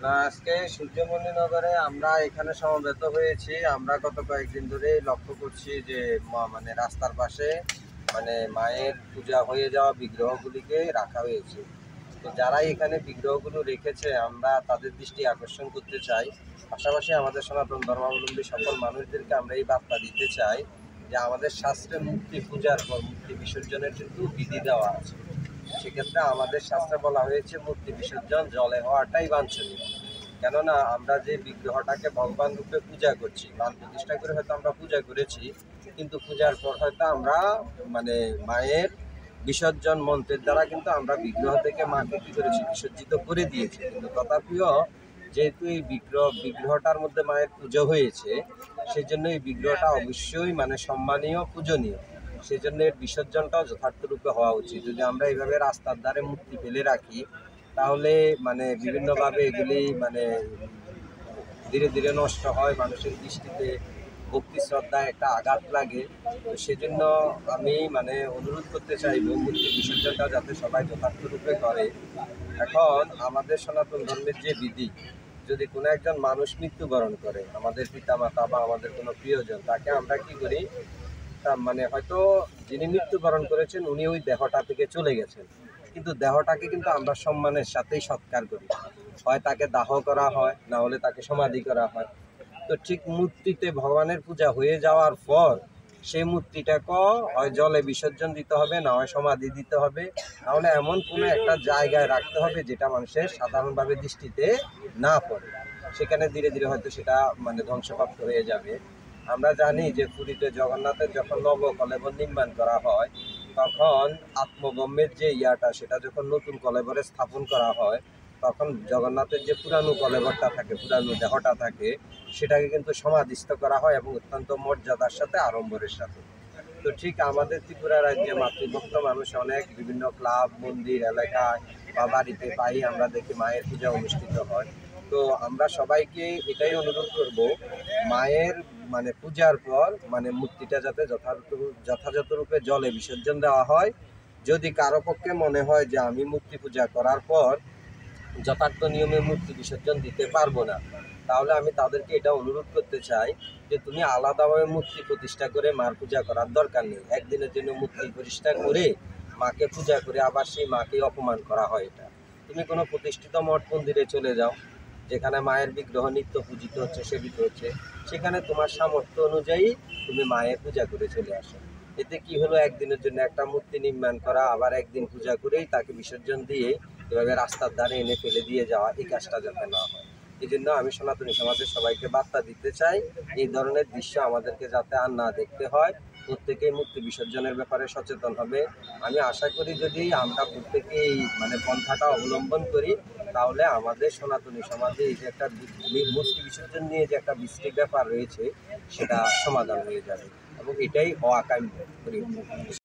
না, আজকে সূর্যমণিনগরে আমরা এখানে সমবেত হয়েছি। আমরা গত কয়েকদিন ধরে লক্ষ্য করছি যে মানে রাস্তার পাশে মানে মায়ের পূজা হয়ে যাওয়া বিগ্রহগুলিকে রাখা হয়েছে। তো যারা এখানে বিগ্রহগুলো রেখেছে আমরা তাদের দৃষ্টি আকর্ষণ করতে চাই। পাশাপাশি আমাদের সনাতন ধর্মাবলম্বী সকল মানুষদেরকে আমরা এই বার্তা দিতে চাই যে আমাদের শাস্ত্রে মূর্তি পূজার পর মূর্তি বিসর্জনের কিন্তু বিধি দেওয়া আছে। সেক্ষেত্রে আমাদের শাস্ত্রে বলা হয়েছে মূর্তি বিসর্জন জলে হওয়াটাই বাঞ্ছনীয়। কেননা আমরা যে বিগ্রহটাকে ভগবান রূপে পূজা করছি, প্রাণ প্রতিষ্ঠা করে হয়তো আমরা পূজা করেছি, কিন্তু পূজার পর হয়তো আমরা মানে মায়ের বিসর্জন মন্ত্রের দ্বারা কিন্তু আমরা বিগ্রহ থেকে মাকে কী করেছি, বিসর্জিত করে দিয়েছি। কিন্তু তথাপিও যেহেতু এই বিগ্রহটার মধ্যে মায়ের পুজো হয়েছে, সেই জন্য এই বিগ্রহটা অবশ্যই মানে সম্মানীয়, পূজনীয়। সেই জন্য এর বিসর্জনটাও যথার্থ রূপে হওয়া উচিত। যদি আমরা এইভাবে রাস্তার ধারে মূর্তি ফেলে রাখি তাহলে মানে বিভিন্নভাবে এগুলি মানে ধীরে ধীরে নষ্ট হয়, মানুষের দৃষ্টিতে ভক্তি শ্রদ্ধায় একটা আঘাত লাগে। তো সেজন্য আমি মানে অনুরোধ করতে চাইব মূর্তি বিসর্জনটা যাতে সবাই যথার্থ রূপে করে। এখন আমাদের সনাতন ধর্মের যে বিধি, যদি কোনো একজন মানুষ মৃত্যুবরণ করে, আমাদের পিতামাতা বা আমাদের কোনো প্রিয়জন, তাকে আমরা কি করি, মানে হয়তো যিনি মৃত্যুবরণ করেছেন উনি ওই দেহটা থেকে চলে গেছেন, কিন্তু দেহটাকে কিন্তু আমরা সম্মানের সাথেই সৎকার করি। হয় তাকে দাহ করা হয়, না হলে তাকে সমাধি করা হয়। তো ঠিক মূর্তিতে ভগবানের পূজা হয়ে যাওয়ার পর সেই মূর্তিটাকে হয় জলে বিসর্জন দিতে হবে, না হয় সমাধি দিতে হবে, নাহলে এমন কোনো একটা জায়গায় রাখতে হবে যেটা মানুষের সাধারণভাবে দৃষ্টিতে না পড়ে। সেখানে ধীরে ধীরে হয়তো সেটা মানে ধ্বংসপ্রাপ্ত হয়ে যাবে। আমরা জানি যে পুরীতে জগন্নাথের যখন নবকলেবর নির্মাণ করা হয়, তখন আত্মবম্বের যে ইয়াটা, সেটা যখন নতুন কলেবরে স্থাপন করা হয়, তখন জগন্নাথের যে পুরানো কলেবরটা থাকে, পুরানো দেহটা থাকে, সেটাকে কিন্তু সমাধিস্থ করা হয় এবং অত্যন্ত মর্যাদার সাথে, আড়ম্বরের সাথে। তো ঠিক আমাদের ত্রিপুরা রাজ্যে মাতৃভক্ত মানুষ অনেক বিভিন্ন ক্লাব, মন্দির এলাকায় বা বাড়িতে পাই আমরা দেখি মায়ের পূজা অনুষ্ঠিত হয়। তো আমরা সবাইকে এটাই অনুরোধ করব, মায়ের মানে পূজার পর মানে মূর্তিটা যাতে যথাযথ রূপে জলে বিসর্জন দেওয়া হয়। যদি কারো পক্ষে মনে হয় যে আমি মূর্তি পূজা করার পর যথার্থ নিয়মে মূর্তি বিসর্জন দিতে পারবো না, তাহলে আমি তাদেরকে এটা অনুরোধ করতে চাই যে তুমি আলাদাভাবে মূর্তি প্রতিষ্ঠা করে মার পূজা করার দরকার নেই। একদিনের জন্য মূর্তি প্রতিষ্ঠা করে মাকে পূজা করে আবার সেই মাকে অপমান করা হয়। এটা তুমি কোনো প্রতিষ্ঠিত মঠ মন্দিরে চলে যাও, যেখানে মায়ের বিগ্রহ নিত্য পূজিত হচ্ছে, সেবিত হচ্ছে, সেখানে তোমার সামর্থ্য অনুযায়ী তুমি মায়ের পূজা করে চলে আসো। এতে কি হলো, একদিনের জন্য একটা মূর্তি নির্মাণ করা, আবার একদিন পূজা করেই তাকে বিসর্জন দিয়ে এভাবে রাস্তার ধারে এনে ফেলে দিয়ে যাওয়া, এই কাজটা যাতে না হয়। এই জন্য আমি সনাতনী সমাজের সবাইকে বার্তা দিতে চাই, এই ধরনের দৃশ্য আমাদেরকে যাতে আর না দেখতে হয়। প্রত্যেকেই মূর্তি বিসর্জনের ব্যাপারে সচেতন হবে। আমি আশা করি যদি আমরা প্রত্যেকেই মানে পন্থাটা অবলম্বন করি, তাহলে আমাদের সনাতনী সমাজে এই যে একটা মূর্তি বিসর্জন নিয়ে যে একটা বিস্তৃত ব্যাপার রয়েছে, সেটা সমাধান হয়ে যাবে এবং এটাই হওয়া কাম্য।